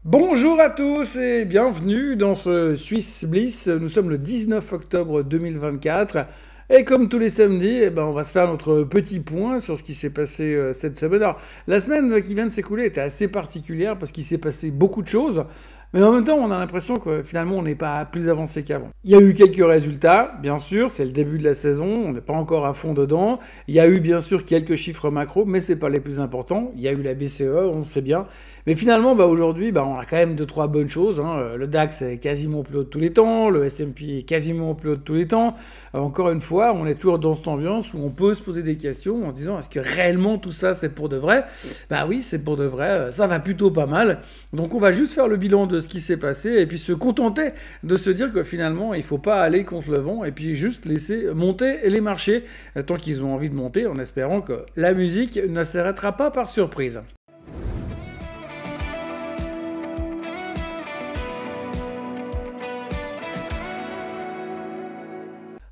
Bonjour à tous et bienvenue dans ce Swiss Bliss. Nous sommes le 19 octobre 2024 et comme tous les samedis, on va se faire notre petit point sur ce qui s'est passé cette semaine. Alors, la semaine qui vient de s'écouler était assez particulière parce qu'il s'est passé beaucoup de choses. Mais en même temps, on a l'impression que finalement, on n'est pas plus avancé qu'avant. Il y a eu quelques résultats, bien sûr, c'est le début de la saison, on n'est pas encore à fond dedans. Il y a eu bien sûr quelques chiffres macro, mais c'est pas les plus importants. Il y a eu la BCE, on le sait bien. Mais finalement, aujourd'hui, on a quand même 2-3 bonnes choses. Le DAX est quasiment au plus haut de tous les temps, le S&P est quasiment au plus haut de tous les temps. Encore une fois, on est toujours dans cette ambiance où on peut se poser des questions en se disant est-ce que réellement tout ça c'est pour de vrai? Bah oui, c'est pour de vrai, ça va plutôt pas mal. Donc on va juste faire le bilan de ce qui s'est passé et puis se contenter de se dire que finalement il ne faut pas aller contre le vent et puis juste laisser monter les marchés tant qu'ils ont envie de monter en espérant que la musique ne s'arrêtera pas par surprise.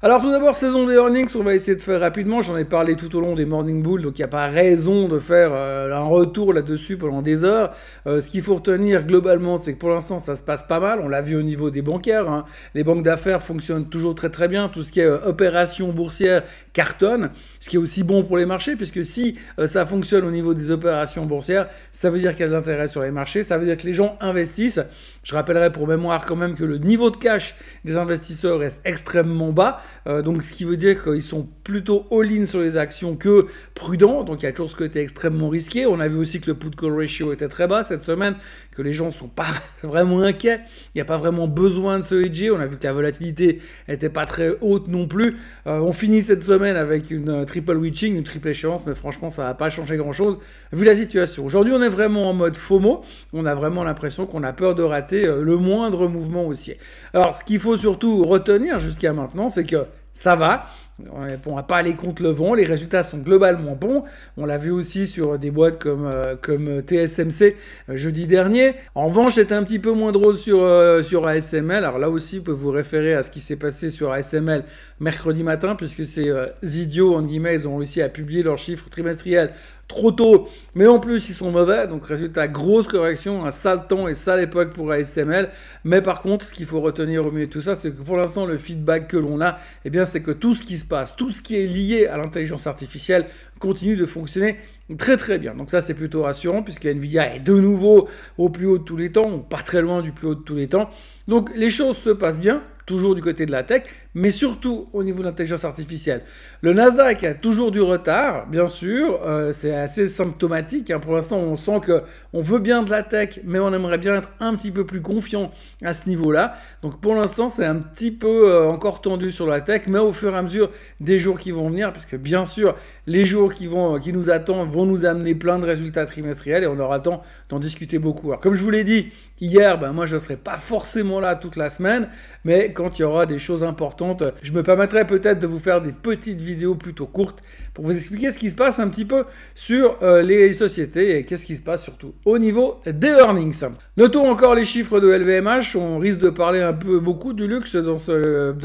Alors tout d'abord, saison des earnings, on va essayer de faire rapidement. J'en ai parlé tout au long des Morning Bull, donc il n'y a pas raison de faire un retour là-dessus pendant des heures. Ce qu'il faut retenir globalement, c'est que pour l'instant, ça se passe pas mal. On l'a vu au niveau des bancaires. Les banques d'affaires fonctionnent toujours très très bien. Tout ce qui est opération boursière cartonne, ce qui est aussi bon pour les marchés, puisque si ça fonctionne au niveau des opérations boursières, ça veut dire qu'il y a de l'intérêt sur les marchés, ça veut dire que les gens investissent. Je rappellerai pour mémoire quand même que le niveau de cash des investisseurs reste extrêmement bas. Donc ce qui veut dire qu'ils sont plutôt all-in sur les actions que prudents. Donc il y a toujours ce côté extrêmement risqué. On a vu aussi que le put-call ratio était très bas cette semaine, que les gens ne sont pas vraiment inquiets. Il n'y a pas vraiment besoin de se hedger. On a vu que la volatilité n'était pas très haute non plus. On finit cette semaine avec une triple witching, une triple échéance, mais franchement ça ne va pas changer grand-chose vu la situation. Aujourd'hui on est vraiment en mode FOMO. On a vraiment l'impression qu'on a peur de rater le moindre mouvement haussier. Alors ce qu'il faut surtout retenir jusqu'à maintenant, c'est que ça va. On va pas aller contre le vent, les résultats sont globalement bons. On l'a vu aussi sur des boîtes comme TSMC jeudi dernier. En revanche, c'était un petit peu moins drôle sur ASML. Alors là aussi, vous pouvez vous référer à ce qui s'est passé sur ASML mercredi matin, puisque ces idiots, en guillemets, ils ont réussi à publier leurs chiffres trimestriels trop tôt, mais en plus ils sont mauvais, donc résultat, grosse correction, un sale temps et sale époque pour ASML. Mais par contre, ce qu'il faut retenir au milieu de tout ça, c'est que pour l'instant, le feedback que l'on a, c'est que tout ce qui se passe, tout ce qui est lié à l'intelligence artificielle continue de fonctionner très très bien. Donc ça c'est plutôt rassurant puisque Nvidia est de nouveau au plus haut de tous les temps, ou pas très loin du plus haut de tous les temps. Donc les choses se passent bien, toujours du côté de la tech, mais surtout au niveau de l'intelligence artificielle. Le Nasdaq a toujours du retard, bien sûr, c'est assez symptomatique. Pour l'instant, on sent qu'on veut bien de la tech, mais on aimerait bien être un petit peu plus confiant à ce niveau-là. Donc pour l'instant, c'est un petit peu encore tendu sur la tech, mais au fur et à mesure des jours qui vont venir, puisque bien sûr, les jours qui nous attendent vont nous amener plein de résultats trimestriels et on aura le temps d'en discuter beaucoup. Alors comme je vous l'ai dit hier, moi je ne serai pas forcément là toute la semaine, mais quand il y aura des choses importantes, je me permettrai peut-être de vous faire des petites vidéos plutôt courtes pour vous expliquer ce qui se passe un petit peu sur les sociétés et qu'est-ce qui se passe surtout au niveau des earnings. Notons encore les chiffres de LVMH, on risque de parler beaucoup du luxe dans ce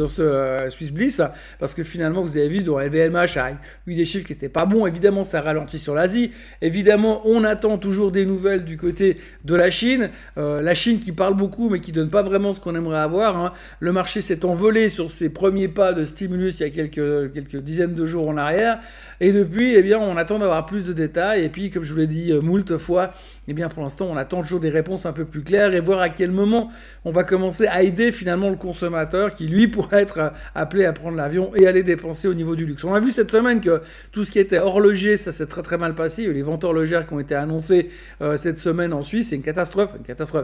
Swiss Bliss, parce que finalement vous avez vu dans LVMH a eu des chiffres qui n'étaient pas bons. Évidemment ça ralentit sur l'Asie, évidemment on attend toujours des nouvelles du côté de la Chine, la Chine qui parle beaucoup mais qui donne pas vraiment ce qu'on aimerait avoir. Le marché s'est envolé sur ses premiers pas de stimulus il y a quelques dizaines de jours en arrière, et depuis on attend d'avoir plus de détails, et puis comme je vous l'ai dit moult fois, pour l'instant on attend toujours des réponses un peu plus claires et voir à quel moment on va commencer à aider finalement le consommateur qui lui pourrait être appelé à prendre l'avion et aller dépenser au niveau du luxe. On a vu cette semaine que tout ce qui était horloger, ça s'est très très mal passé. Il y a eu les ventes horlogères qui ont été annoncées cette semaine en Suisse, c'est une catastrophe,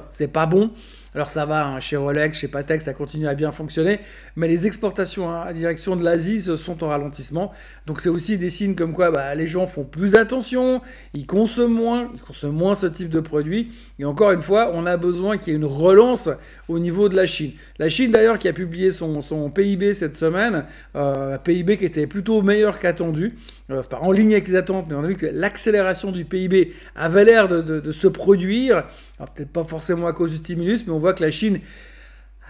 c'est pas bon. Alors ça va, chez Rolex, chez Patek, ça continue à bien fonctionner, mais les exportations à direction de l'Asie sont en ralentissement. Donc c'est aussi des signes comme quoi les gens font plus attention, ils consomment moins ce type de produit. Et encore une fois, on a besoin qu'il y ait une relance au niveau de la Chine. La Chine d'ailleurs qui a publié son PIB cette semaine, PIB qui était plutôt meilleur qu'attendu, en ligne avec les attentes, mais on a vu que l'accélération du PIB avait l'air de se produire. Alors peut-être pas forcément à cause du stimulus, mais on voit que la Chine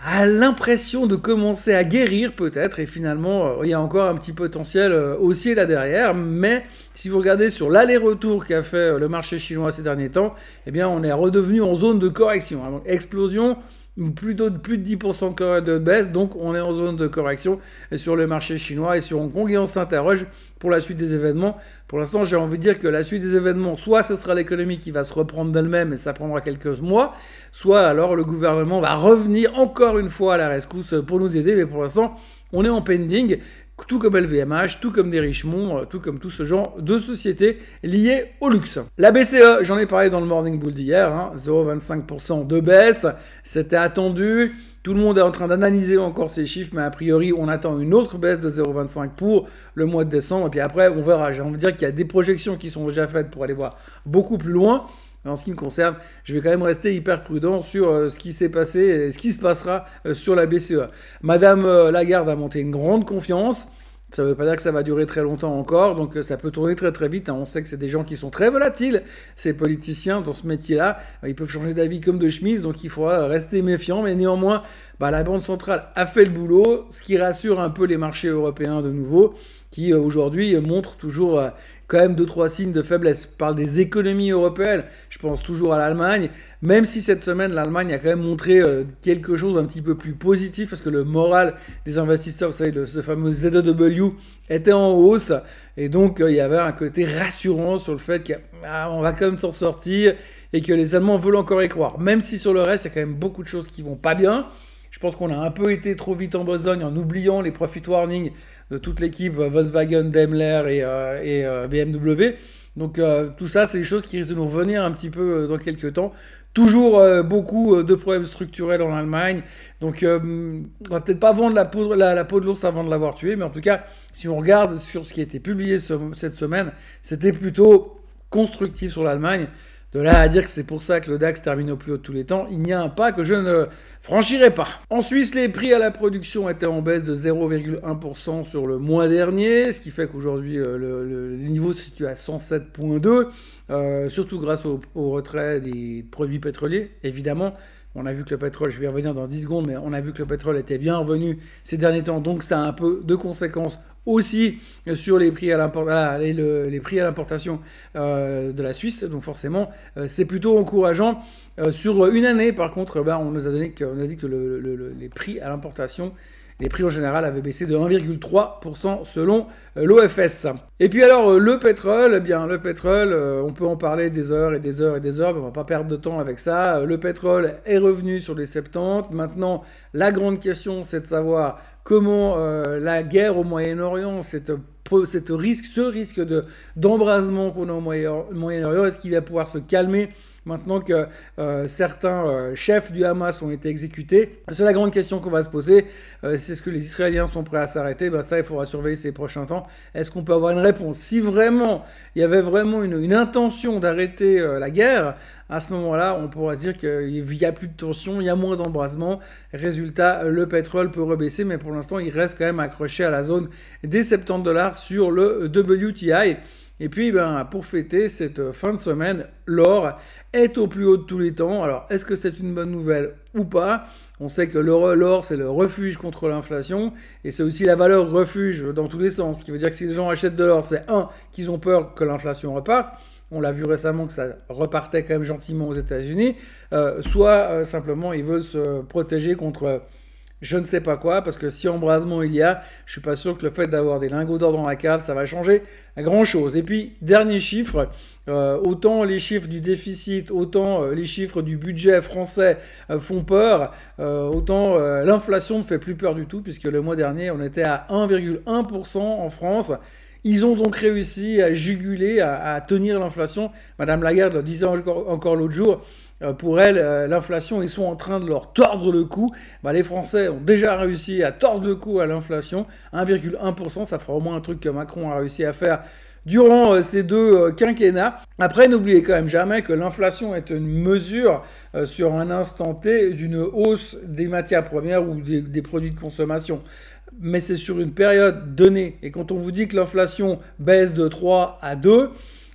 a l'impression de commencer à guérir peut-être, et finalement il y a encore un petit potentiel haussier là derrière, mais si vous regardez sur l'aller-retour qu'a fait le marché chinois ces derniers temps, eh bien on est redevenu en zone de correction, hein. Donc, explosion, plus de 10% de baisse, donc on est en zone de correction sur le marché chinois et sur Hong Kong, et on s'interroge pour la suite des événements. Pour l'instant, j'ai envie de dire que la suite des événements, soit ce sera l'économie qui va se reprendre d'elle-même et ça prendra quelques mois, soit alors le gouvernement va revenir encore une fois à la rescousse pour nous aider, mais pour l'instant, on est en pending, tout comme LVMH, tout comme des Richemont, tout comme tout ce genre de sociétés liées au luxe. La BCE, j'en ai parlé dans le Morning Bull d'hier, 0,25% de baisse, c'était attendu. Tout le monde est en train d'analyser encore ces chiffres, mais a priori, on attend une autre baisse de 0,25 pour le mois de décembre. Et puis après, on verra. J'ai envie de dire qu'il y a des projections qui sont déjà faites pour aller voir beaucoup plus loin. Mais en ce qui me concerne, je vais quand même rester hyper prudent sur ce qui s'est passé et ce qui se passera sur la BCE. Madame Lagarde a monté une grande confiance. Ça ne veut pas dire que ça va durer très longtemps encore, donc ça peut tourner très très vite. On sait que c'est des gens qui sont très volatiles, ces politiciens dans ce métier-là. Ils peuvent changer d'avis comme de chemise, donc il faudra rester méfiant. Mais néanmoins, la Banque centrale a fait le boulot, ce qui rassure un peu les marchés européens de nouveau, qui aujourd'hui montrent toujours quand même 2-3 signes de faiblesse. Je parle des économies européennes, je pense toujours à l'Allemagne, même si cette semaine l'Allemagne a quand même montré quelque chose d'un petit peu plus positif, parce que le moral des investisseurs, vous savez, ce fameux ZEW était en hausse, et donc il y avait un côté rassurant sur le fait qu'on va quand même s'en sortir, et que les Allemands veulent encore y croire. Même si sur le reste, il y a quand même beaucoup de choses qui vont pas bien. Je pense qu'on a un peu été trop vite en besogne en oubliant les profit warnings de toute l'équipe Volkswagen, Daimler et BMW. Donc tout ça, c'est des choses qui risquent de nous revenir un petit peu dans quelques temps. Toujours beaucoup de problèmes structurels en Allemagne. Donc on va peut-être pas vendre la peau de l'ours avant de l'avoir tué. Mais en tout cas, si on regarde sur ce qui a été publié cette semaine, c'était plutôt constructif sur l'Allemagne. De là à dire que c'est pour ça que le DAX termine au plus haut de tous les temps, il n'y a un pas que je ne franchirai pas. En Suisse, les prix à la production étaient en baisse de 0,1% sur le mois dernier, ce qui fait qu'aujourd'hui, le niveau se situe à 107,2, surtout grâce au retrait des produits pétroliers, évidemment. On a vu que le pétrole, je vais y revenir dans 10 secondes, mais on a vu que le pétrole était bien revenu ces derniers temps, donc ça a un peu de conséquences aussi sur les prix à l'importation de la Suisse. Donc forcément, c'est plutôt encourageant. Sur une année, par contre, on nous a dit que les prix à l'importation, les prix en général avaient baissé de 1,3% selon l'OFS. Et puis alors, le pétrole, on peut en parler des heures et des heures et des heures, mais on va pas perdre de temps avec ça. Le pétrole est revenu sur les 70. Maintenant, la grande question, c'est de savoir comment la guerre au Moyen-Orient, ce risque d'embrasement qu'on a au Moyen-Orient, est-ce qu'il va pouvoir se calmer maintenant que certains chefs du Hamas ont été exécutés? C'est la grande question qu'on va se poser. C'est ce que les Israéliens sont prêts à s'arrêter? Ça, il faudra surveiller ces prochains temps. Est-ce qu'on peut avoir une réponse? Si vraiment, il y avait vraiment une intention d'arrêter la guerre, à ce moment-là, on pourra dire qu'il n'y a plus de tension, il y a moins d'embrasement. Résultat, le pétrole peut rebaisser, mais pour l'instant, il reste quand même accroché à la zone des $70 sur le WTI. Et puis, pour fêter cette fin de semaine, l'or est au plus haut de tous les temps. Alors, est-ce que c'est une bonne nouvelle ou pas? On sait que l'or, c'est le refuge contre l'inflation. Et c'est aussi la valeur refuge dans tous les sens. Ce qui veut dire que si les gens achètent de l'or, c'est qu'ils ont peur que l'inflation reparte. On l'a vu récemment que ça repartait quand même gentiment aux États-Unis. Soit simplement, ils veulent se protéger contre je ne sais pas quoi, parce que si embrasement il y a, je suis pas sûr que le fait d'avoir des lingots d'or dans la cave, ça va changer grand chose. Et puis, dernier chiffre, autant les chiffres du déficit, autant les chiffres du budget français font peur, autant l'inflation ne fait plus peur du tout, puisque le mois dernier, on était à 1,1% en France. Ils ont donc réussi à juguler, à tenir l'inflation. Madame Lagarde le disait encore l'autre jour. Pour elle, l'inflation, ils sont en train de leur tordre le cou. Les Français ont déjà réussi à tordre le cou à l'inflation. 1,1%, ça fera au moins un truc que Macron a réussi à faire durant ces deux quinquennats. Après, n'oubliez quand même jamais que l'inflation est une mesure sur un instant T d'une hausse des matières premières ou des produits de consommation. Mais c'est sur une période donnée. Et quand on vous dit que l'inflation baisse de 3 à 2,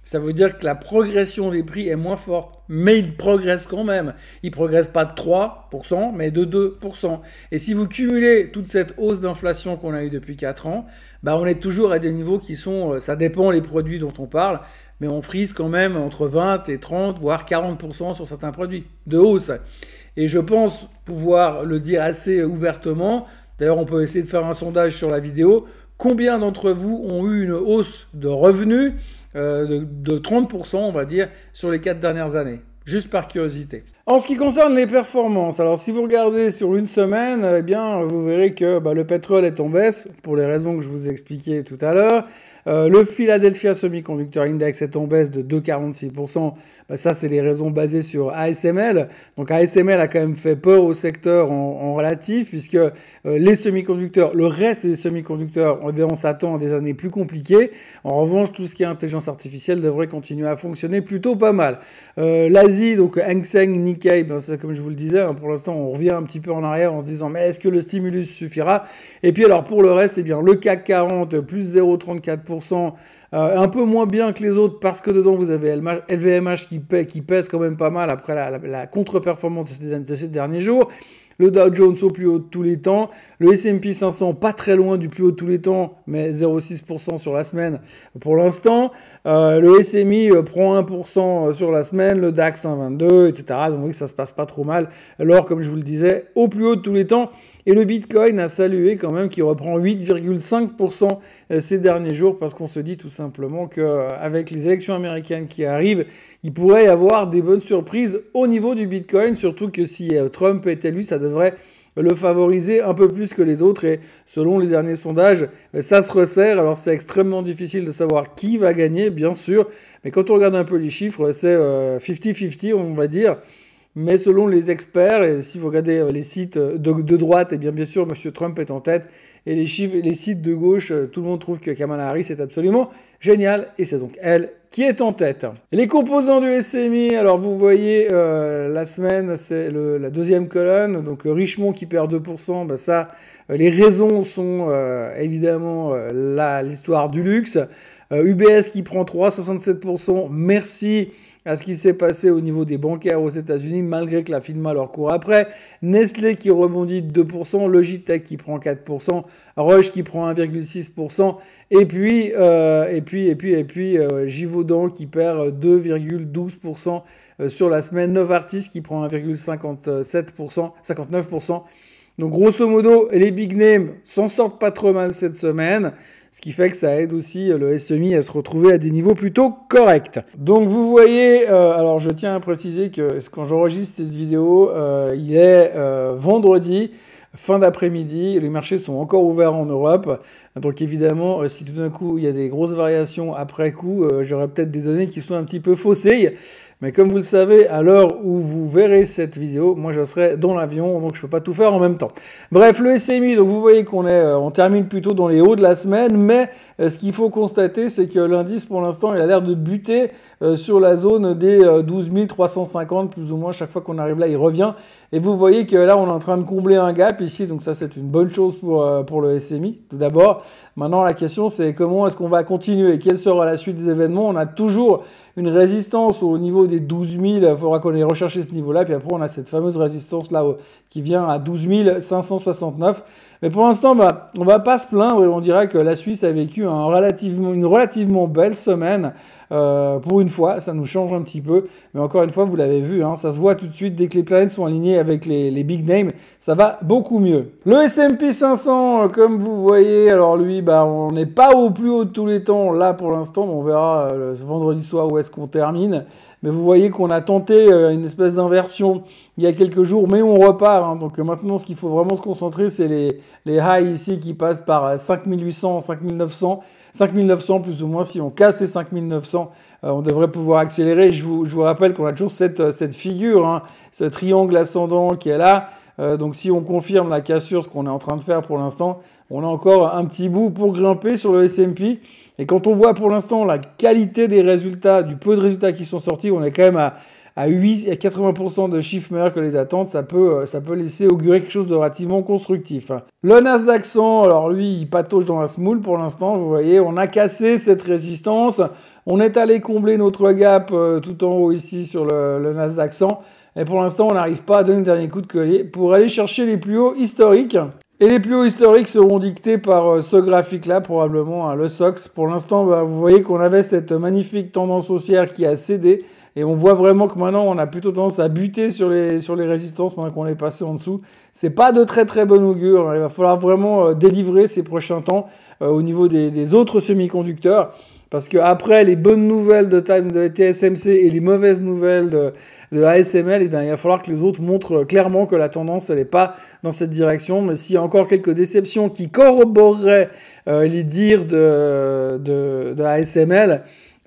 Ça veut dire que la progression des prix est moins forte, mais ils progressent quand même. Ils progressent pas de 3%, mais de 2%. Et si vous cumulez toute cette hausse d'inflation qu'on a eue depuis 4 ans, bah on est toujours à des niveaux qui sont, ça dépend les produits dont on parle, mais on frise quand même entre 20 et 30, voire 40% sur certains produits de hausse. Et je pense pouvoir le dire assez ouvertement. D'ailleurs, on peut essayer de faire un sondage sur la vidéo. Combien d'entre vous ont eu une hausse de revenus de 30%, on va dire, sur les 4 dernières années? Juste par curiosité. En ce qui concerne les performances, alors si vous regardez sur une semaine, eh bien, vous verrez que le pétrole est en baisse, pour les raisons que je vous ai expliquées tout à l'heure. Le Philadelphia Semiconductor Index est en baisse de 2,46%. Ça, c'est les raisons basées sur ASML. Donc ASML a quand même fait peur au secteur en relatif, puisque les semi-conducteurs, le reste des semi-conducteurs, on s'attend à des années plus compliquées. En revanche, tout ce qui est intelligence artificielle devrait continuer à fonctionner plutôt pas mal. L'Asie, donc Hang Seng, Nikkei, ça, comme je vous le disais, pour l'instant, on revient un petit peu en arrière en se disant, mais est-ce que le stimulus suffira? Et puis alors pour le reste, eh bien, le CAC 40, plus 0,34%, un peu moins bien que les autres parce que dedans vous avez LVMH qui pèse quand même pas mal après la contre-performance de ces derniers jours. Le Dow Jones au plus haut de tous les temps. Le S&P 500 pas très loin du plus haut de tous les temps, mais 0,6% sur la semaine pour l'instant. Le SMI prend 1% sur la semaine, le DAX 1,22, etc. Donc vous voyez que ça se passe pas trop mal. Alors, comme je vous le disais, au plus haut de tous les temps. Et le Bitcoin a salué quand même, qui reprend 8,5% ces derniers jours, parce qu'on se dit tout simplement qu'avec les élections américaines qui arrivent, il pourrait y avoir des bonnes surprises au niveau du Bitcoin, surtout que si Trump est élu, ça devrait le favoriser un peu plus que les autres. Et selon les derniers sondages, ça se resserre. Alors c'est extrêmement difficile de savoir qui va gagner, bien sûr. Mais quand on regarde un peu les chiffres, c'est 50-50, on va dire. Mais selon les experts, et si vous regardez les sites de droite, eh bien sûr, M. Trump est en tête. Et les sites de gauche, tout le monde trouve que Kamala Harris est absolument géniale. Et c'est donc elle qui est en tête. Et les composants du SMI, alors vous voyez, la semaine, c'est la deuxième colonne. Donc Richemont qui perd 2%, les raisons sont évidemment l'histoire du luxe. UBS qui prend 3,67%. Merci à ce qui s'est passé au niveau des bancaires aux États-Unis, malgré que la FINMA leur court après. Nestlé qui rebondit de 2%, Logitech qui prend 4%, Roche qui prend 1,6%, et puis Givaudan qui perd 2,12% sur la semaine, Novartis qui prend 1,57%, 59%. Donc grosso modo, les big names s'en sortent pas trop mal cette semaine. Ce qui fait que ça aide aussi le SMI à se retrouver à des niveaux plutôt corrects. Donc vous voyez, alors je tiens à préciser que quand j'enregistre cette vidéo, il est vendredi, fin d'après-midi, les marchés sont encore ouverts en Europe. Donc évidemment, si tout d'un coup il y a des grosses variations après coup, j'aurai peut-être des données qui sont un petit peu faussées. Mais comme vous le savez, à l'heure où vous verrez cette vidéo, moi je serai dans l'avion, donc je peux pas tout faire en même temps. Bref, le SMI, donc vous voyez on termine plutôt dans les hauts de la semaine, mais ce qu'il faut constater, c'est que l'indice pour l'instant, il a l'air de buter sur la zone des 12 350, plus ou moins, chaque fois qu'on arrive là, il revient. Et vous voyez que là, on est en train de combler un gap ici, donc ça c'est une bonne chose pour le SMI, tout d'abord. Maintenant, la question c'est comment est-ce qu'on va continuer? Quelle sera la suite des événements? On a toujours une résistance au niveau des 12 000, il faudra qu'on ait recherché ce niveau-là, puis après on a cette fameuse résistance là qui vient à 12 569. Mais pour l'instant, on va pas se plaindre et on dirait que la Suisse a vécu une relativement belle semaine. Pour une fois, ça nous change un petit peu. Mais encore une fois, vous l'avez vu, ça se voit tout de suite dès que les planètes sont alignées avec les big names, ça va beaucoup mieux. Le S&P 500, comme vous voyez, alors lui, on n'est pas au plus haut de tous les temps là pour l'instant, mais on verra ce vendredi soir où est-ce qu'on termine. Mais vous voyez qu'on a tenté une espèce d'inversion il y a quelques jours, mais on repart. Donc maintenant, ce qu'il faut vraiment se concentrer, c'est les highs ici qui passent par 5800, 5900, 5900 plus ou moins. Si on casse les 5900, on devrait pouvoir accélérer. Je vous rappelle qu'on a toujours cette figure, ce triangle ascendant qui est là. Donc si on confirme la cassure, ce qu'on est en train de faire pour l'instant, on a encore un petit bout pour grimper sur le S&P. Et quand on voit pour l'instant la qualité des résultats, du peu de résultats qui sont sortis, on est quand même à 80% de chiffres meilleurs que les attentes. Ça peut laisser augurer quelque chose de relativement constructif. Le Nasdaq 100, alors lui, il patauge dans la semoule pour l'instant. Vous voyez, on a cassé cette résistance. On est allé combler notre gap tout en haut ici sur le Nasdaq 100. Et pour l'instant, on n'arrive pas à donner le dernier coup de collier pour aller chercher les plus hauts historiques. Et les plus hauts historiques seront dictés par ce graphique-là, probablement, hein, le SOX. Pour l'instant, vous voyez qu'on avait cette magnifique tendance haussière qui a cédé. Et on voit vraiment que maintenant, on a plutôt tendance à buter sur les résistances maintenant qu'on est passé en dessous. C'est pas de très très bon augure. Il va falloir vraiment délivrer ces prochains temps au niveau des autres semi-conducteurs. Parce que après les bonnes nouvelles de TSMC et les mauvaises nouvelles de ASML, eh bien, il va falloir que les autres montrent clairement que la tendance, elle n'est pas dans cette direction. Mais s'il y a encore quelques déceptions qui corroboreraient les dires de ASML,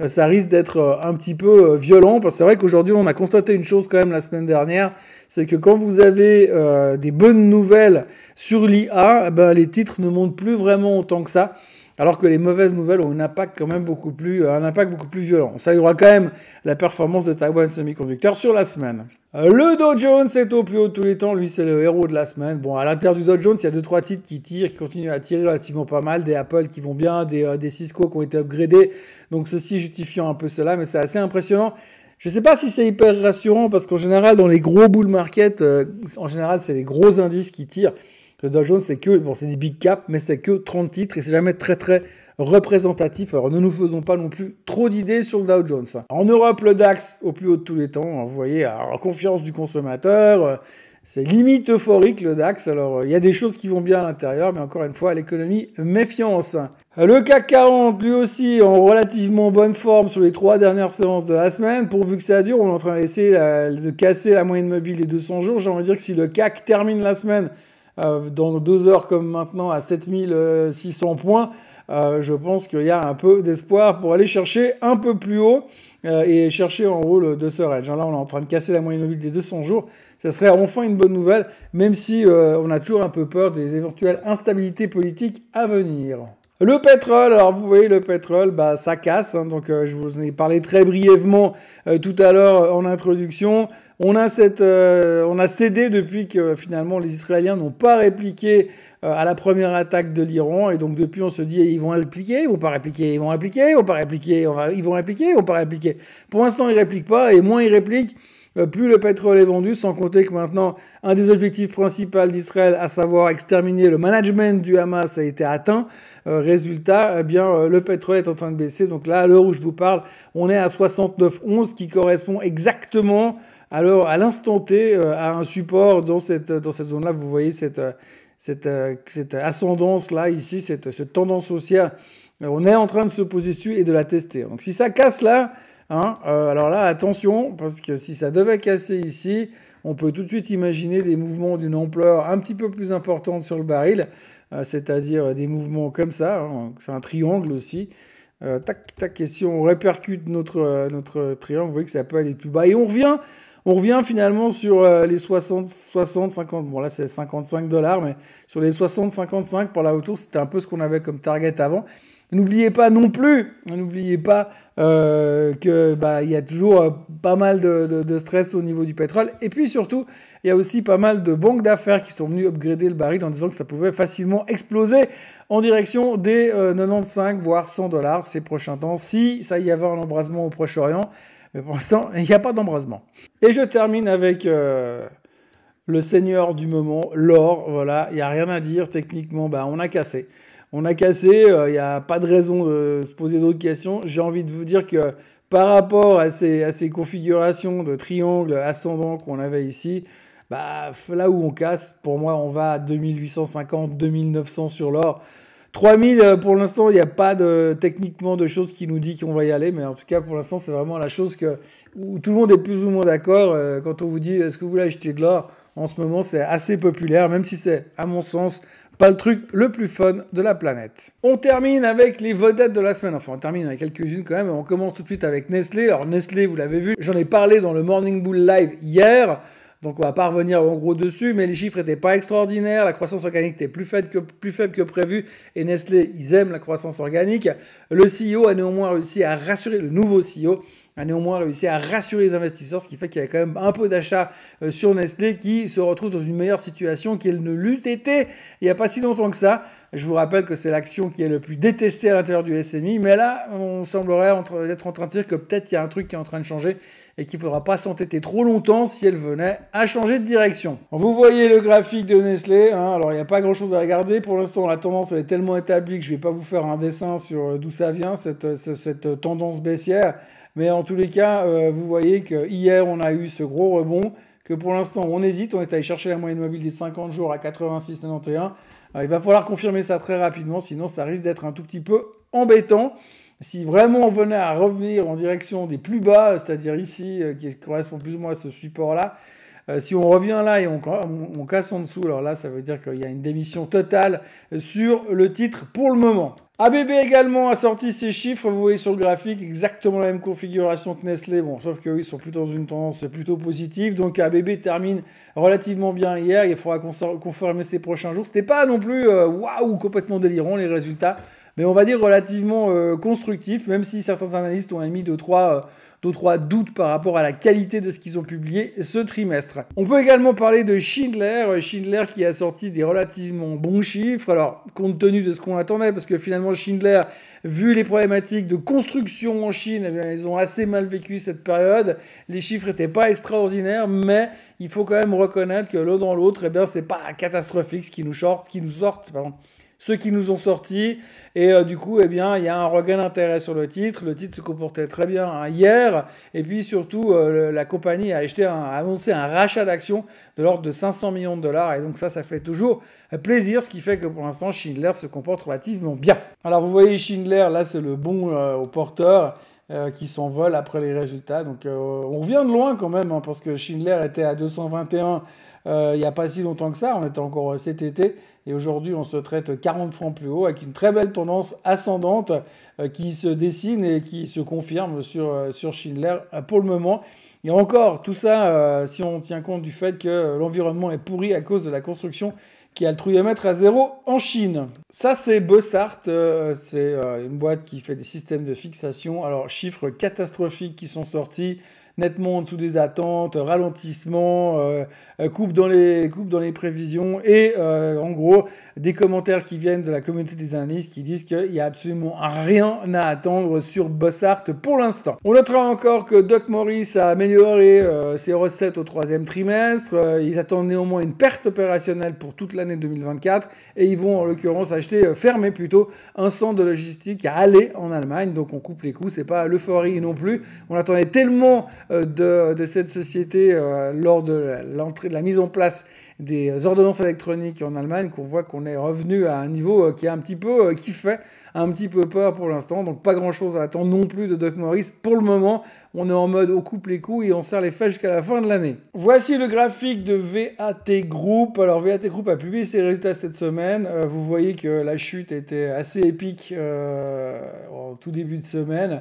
ça risque d'être un petit peu violent. Parce que c'est vrai qu'aujourd'hui, on a constaté une chose quand même la semaine dernière, c'est que quand vous avez des bonnes nouvelles sur l'IA, ben, les titres ne montent plus vraiment autant que ça. Alors que les mauvaises nouvelles ont un impact quand même beaucoup plus violent. Ça, il y aura quand même la performance de Taiwan Semiconductor sur la semaine. Le Dow Jones est au plus haut de tous les temps. Lui, c'est le héros de la semaine. Bon, à l'intérieur du Dow Jones, il y a 2-3 titres qui tirent, qui continuent à tirer relativement pas mal. Des Apple qui vont bien, des Cisco qui ont été upgradés. Donc, ceci justifiant un peu cela, mais c'est assez impressionnant. Je ne sais pas si c'est hyper rassurant parce qu'en général, dans les gros bull market, en général, c'est les gros indices qui tirent. Le Dow Jones, c'est des big caps, mais c'est que 30 titres et c'est jamais très très représentatif. Alors ne nous faisons pas non plus trop d'idées sur le Dow Jones. En Europe, le DAX au plus haut de tous les temps. Vous voyez, alors, confiance du consommateur, c'est limite euphorique le DAX. Alors il y a des choses qui vont bien à l'intérieur, mais encore une fois, l'économie, méfiance. Le CAC 40, lui aussi, en relativement bonne forme sur les 3 dernières séances de la semaine. Pourvu que ça dure, on est en train d'essayer de casser la moyenne mobile des 200 jours. J'ai envie de dire que si le CAC termine la semaine dans 2 heures comme maintenant à 7600 points, je pense qu'il y a un peu d'espoir pour aller chercher un peu plus haut et chercher en haut de ce range. Là, on est en train de casser la moyenne mobile des 200 jours. Ça serait enfin une bonne nouvelle, même si on a toujours un peu peur des éventuelles instabilités politiques à venir. Le pétrole, alors vous voyez le pétrole, bah ça casse, hein, donc je vous en ai parlé très brièvement tout à l'heure en introduction. On a cédé depuis que finalement les Israéliens n'ont pas répliqué à la première attaque de l'Iran, et donc depuis on se dit ils vont répliquer, ils vont pas répliquer, ils vont répliquer, ils vont pas répliquer, ils vont répliquer, ils vont pas répliquer. Pour l'instant ils répliquent pas, et moins ils répliquent, plus le pétrole est vendu, sans compter que maintenant, un des objectifs principaux d'Israël, à savoir exterminer le management du Hamas, a été atteint. Résultat, eh bien, le pétrole est en train de baisser. Donc là, à l'heure où je vous parle, on est à 69,11, qui correspond exactement à l'instant T à un support dans cette zone-là. Vous voyez cette ascendance-là, ici, cette tendance haussière. On est en train de se poser dessus et de la tester. Donc si ça casse là, hein, alors là, attention, parce que si ça devait casser ici, on peut tout de suite imaginer des mouvements d'une ampleur un petit peu plus importante sur le baril, c'est-à-dire des mouvements comme ça, hein, c'est un triangle aussi. Tac, tac, et si on répercute notre triangle, vous voyez que ça peut aller plus bas. Et on revient finalement sur les 60, 50, bon là c'est 55 $, mais sur les 60, 55 par là autour, c'était un peu ce qu'on avait comme target avant. N'oubliez pas non plus, que il y a toujours pas mal de stress au niveau du pétrole. Et puis surtout, il y a aussi pas mal de banques d'affaires qui sont venues upgrader le baril en disant que ça pouvait facilement exploser en direction des 95 voire 100 $ ces prochains temps, si ça y avait un embrasement au Proche-Orient. Mais pour l'instant, il n'y a pas d'embrasement. Et je termine avec le seigneur du moment, l'or. Voilà, il n'y a rien à dire. Techniquement, on a cassé. On a cassé, il n'y a pas de raison de se poser d'autres questions. J'ai envie de vous dire que par rapport à ces configurations de triangle ascendant qu'on avait ici, là où on casse, pour moi, on va à 2850, 2900 sur l'or. 3000, pour l'instant, il n'y a pas techniquement de choses qui nous dit qu'on va y aller, mais en tout cas, pour l'instant, c'est vraiment la chose où tout le monde est plus ou moins d'accord. Quand on vous dit, est-ce que vous voulez acheter de l'or? En ce moment, c'est assez populaire, même si c'est, à mon sens, pas le truc le plus fun de la planète. On termine avec les vedettes de la semaine. Enfin, on termine avec quelques-unes quand même. On commence tout de suite avec Nestlé. Alors, Nestlé, vous l'avez vu, j'en ai parlé dans le Morning Bull Live hier. Donc, on va pas revenir en gros dessus, mais les chiffres étaient pas extraordinaires. La croissance organique était plus faible que prévu. Et Nestlé, ils aiment la croissance organique. Le CEO a néanmoins réussi à rassurer, le nouveau CEO, a néanmoins réussi à rassurer les investisseurs, ce qui fait qu'il y a quand même un peu d'achat sur Nestlé qui se retrouve dans une meilleure situation qu'elle ne l'eût été il n'y a pas si longtemps que ça. Je vous rappelle que c'est l'action qui est le plus détestée à l'intérieur du SMI, mais là, on semblerait être en train de dire que peut-être il y a un truc qui est en train de changer et qu'il ne faudra pas s'entêter trop longtemps si elle venait à changer de direction. Vous voyez le graphique de Nestlé, hein, alors il n'y a pas grand-chose à regarder. Pour l'instant, la tendance elle est tellement établie que je ne vais pas vous faire un dessin sur d'où ça vient, cette tendance baissière. Mais en tous les cas, vous voyez que hier, on a eu ce gros rebond, que pour l'instant, on hésite. On est allé chercher la moyenne mobile des 50 jours à 86,91. Il va falloir confirmer ça très rapidement, sinon ça risque d'être un tout petit peu embêtant. Si vraiment on venait à revenir en direction des plus bas, c'est-à-dire ici, qui correspond plus ou moins à ce support-là, si on revient là et on casse en dessous, alors là, ça veut dire qu'il y a une démission totale sur le titre pour le moment. ABB également a sorti ses chiffres, vous voyez sur le graphique, exactement la même configuration que Nestlé, bon, sauf qu'eux, ils sont plutôt dans une tendance plutôt positive. Donc ABB termine relativement bien hier, il faudra confirmer ces prochains jours. C'était pas non plus waouh, complètement délirant les résultats, mais on va dire relativement constructif, même si certains analystes ont émis deux, trois doutes par rapport à la qualité de ce qu'ils ont publié ce trimestre. On peut également parler de Schindler, Schindler qui a sorti des relativement bons chiffres, alors compte tenu de ce qu'on attendait, parce que finalement Schindler, vu les problématiques de construction en Chine, eh bien, ils ont assez mal vécu cette période, les chiffres n'étaient pas extraordinaires, mais il faut quand même reconnaître que l'un dans l'autre, eh bien, c'est pas catastrophique ce qui nous sortent, ceux qui nous ont sortis, et du coup, eh bien, il y a un regain d'intérêt sur le titre se comportait très bien hier, et puis surtout, la compagnie a annoncé un rachat d'actions de l'ordre de 500 millions de dollars, et donc ça fait toujours plaisir, ce qui fait que pour l'instant, Schindler se comporte relativement bien. Alors vous voyez Schindler, là c'est le bon au porteur, qui s'envole après les résultats, donc on revient de loin quand même, hein, parce que Schindler était à 221 il n'y a pas si longtemps que ça, on était encore cet été, et aujourd'hui on se traite 40 francs plus haut, avec une très belle tendance ascendante qui se dessine et qui se confirme sur Schindler pour le moment. Et encore, tout ça, si on tient compte du fait que l'environnement est pourri à cause de la construction qui a le trouillemètre à zéro en Chine. Ça, c'est Bossart, c'est une boîte qui fait des systèmes de fixation. Alors, chiffres catastrophiques qui sont sortis, nettement en dessous des attentes, ralentissement, coupe dans les prévisions et en gros des commentaires qui viennent de la communauté des analystes qui disent qu'il n'y a absolument rien à attendre sur Bossart pour l'instant. On notera encore que Doc Morris a amélioré ses recettes au troisième trimestre. Ils attendent néanmoins une perte opérationnelle pour toute l'année 2024 et ils vont en l'occurrence fermer plutôt un centre de logistique à Halle en Allemagne. Donc on coupe les coûts, c'est pas l'euphorie non plus. On attendait tellement de cette société lors de la mise en place des ordonnances électroniques en Allemagne qu'on voit qu'on est revenu à un niveau qui est un petit peu qui fait un petit peu peur pour l'instant. Donc pas grand chose à attendre non plus de Doc Morris pour le moment. On est en mode on coupe les coups et on serre les fesses jusqu'à la fin de l'année. Voici le graphique de VAT Group. Alors VAT Group a publié ses résultats cette semaine. Vous voyez que la chute était assez épique en tout début de semaine.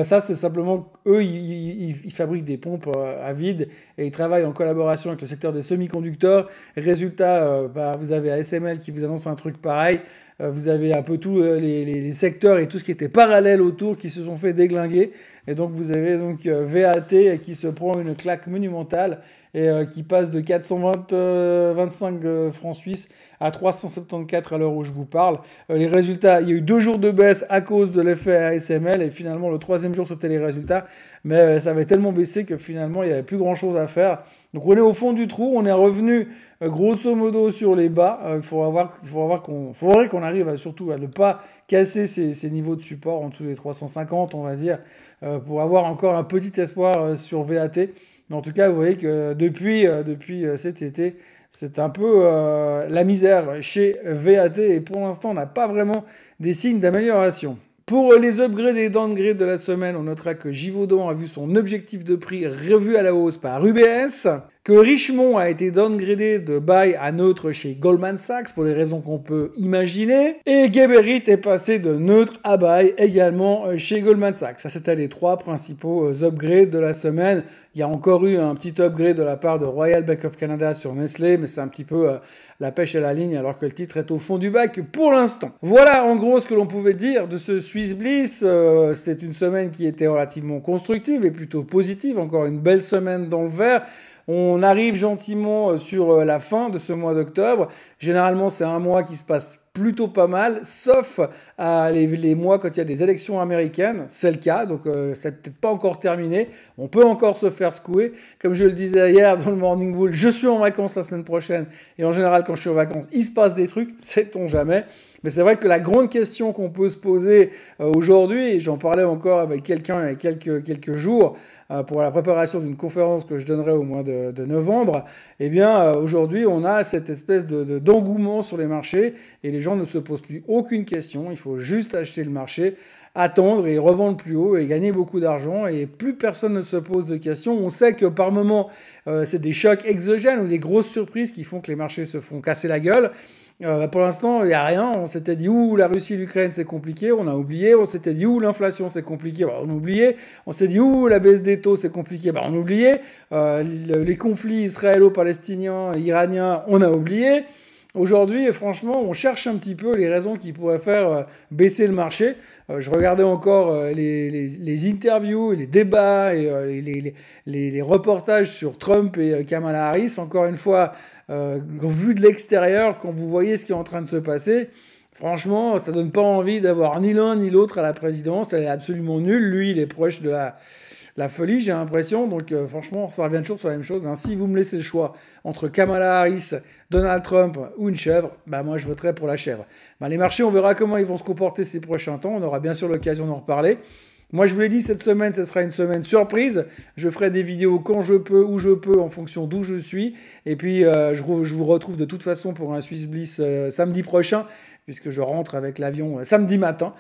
Ça c'est simplement eux ils fabriquent des pompes à vide et ils travaillent en collaboration avec le secteur des semi-conducteurs. Résultat, vous avez ASML qui vous annonce un truc pareil. Vous avez un peu tous les secteurs et tout ce qui était parallèle autour qui se sont fait déglinguer. Et donc vous avez donc VAT qui se prend une claque monumentale et qui passe de 425 francs suisses à 374 à l'heure où je vous parle. Les résultats, il y a eu 2 jours de baisse à cause de l'effet ASML et finalement le 3e jour c'était les résultats. Mais ça avait tellement baissé que finalement il n'y avait plus grand chose à faire. Donc on est au fond du trou, on est revenu grosso modo sur les bas. Il faudrait qu'on arrive surtout à ne pas casser ces niveaux de support en dessous des 350 on va dire, pour avoir encore un petit espoir sur VAT. Mais en tout cas vous voyez que depuis cet été, c'est un peu la misère chez VAT et pour l'instant on n'a pas vraiment des signes d'amélioration. Pour les upgrades et downgrades de la semaine, on notera que Givaudan a vu son objectif de prix revu à la hausse par UBS. que Richemont a été downgradé de buy à neutre chez Goldman Sachs pour les raisons qu'on peut imaginer, et Geberit est passé de neutre à buy également chez Goldman Sachs. Ça, c'était les 3 principaux upgrades de la semaine. Il y a encore eu un petit upgrade de la part de Royal Bank of Canada sur Nestlé, mais c'est un petit peu la pêche à la ligne alors que le titre est au fond du bac pour l'instant. Voilà en gros ce que l'on pouvait dire de ce Swiss Bliss. C'est une semaine qui était relativement constructive et plutôt positive. Encore une belle semaine dans le vert. On arrive gentiment sur la fin de ce mois d'octobre. Généralement, c'est un mois qui se passe plutôt pas mal, sauf les mois quand il y a des élections américaines. C'est le cas, donc c'est peut-être pas encore terminé. On peut encore se faire secouer. Comme je le disais hier dans le Morning Bull, je suis en vacances la semaine prochaine. Et en général, quand je suis en vacances, il se passe des trucs, sait-on jamais. Mais c'est vrai que la grande question qu'on peut se poser aujourd'hui, et j'en parlais encore avec quelqu'un il y a quelques jours, pour la préparation d'une conférence que je donnerai au mois de novembre, eh bien aujourd'hui on a cette espèce d'engouement sur les marchés et les gens ne se posent plus aucune question, il faut juste acheter le marché, attendre et revendre plus haut et gagner beaucoup d'argent et plus personne ne se pose de questions. On sait que par moment c'est des chocs exogènes ou des grosses surprises qui font que les marchés se font casser la gueule. Pour l'instant, il n'y a rien. On s'était dit, la Russie et l'Ukraine, c'est compliqué. On a oublié. On s'était dit, l'inflation, c'est compliqué. On a oublié. On s'est dit, la baisse des taux, c'est compliqué. On a oublié. Les conflits israélo-palestiniens, iraniens, on a oublié. Aujourd'hui, franchement, on cherche un petit peu les raisons qui pourraient faire baisser le marché. Je regardais encore les interviews, les débats et les reportages sur Trump et Kamala Harris. Encore une fois, vu de l'extérieur, quand vous voyez ce qui est en train de se passer, franchement, ça donne pas envie d'avoir ni l'un ni l'autre à la présidence. Elle est absolument nulle. Lui, il est proche de la folie, j'ai l'impression. Donc, franchement, ça revient toujours sur la même chose. Si vous me laissez le choix entre Kamala Harris, Donald Trump ou une chèvre, moi, je voterai pour la chèvre. Les marchés, on verra comment ils vont se comporter ces prochains temps. On aura bien sûr l'occasion d'en reparler. Moi, je vous l'ai dit, cette semaine, ce sera une semaine surprise. Je ferai des vidéos quand je peux, où je peux, en fonction d'où je suis. Et puis, je vous retrouve de toute façon pour un Swiss Bliss samedi prochain, puisque je rentre avec l'avion samedi matin.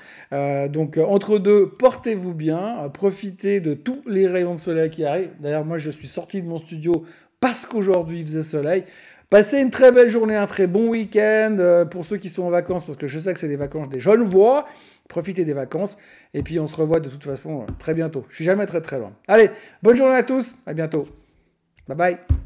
Donc, entre deux, portez-vous bien. Profitez de tous les rayons de soleil qui arrivent. D'ailleurs, moi, je suis sorti de mon studio parce qu'aujourd'hui, il faisait soleil. Passez une très belle journée, un très bon week-end pour ceux qui sont en vacances, parce que je sais que c'est des vacances des jeunes voix. Profitez des vacances. Et puis, on se revoit de toute façon très bientôt. Je suis jamais très très loin. Allez, bonne journée à tous. À bientôt. Bye bye.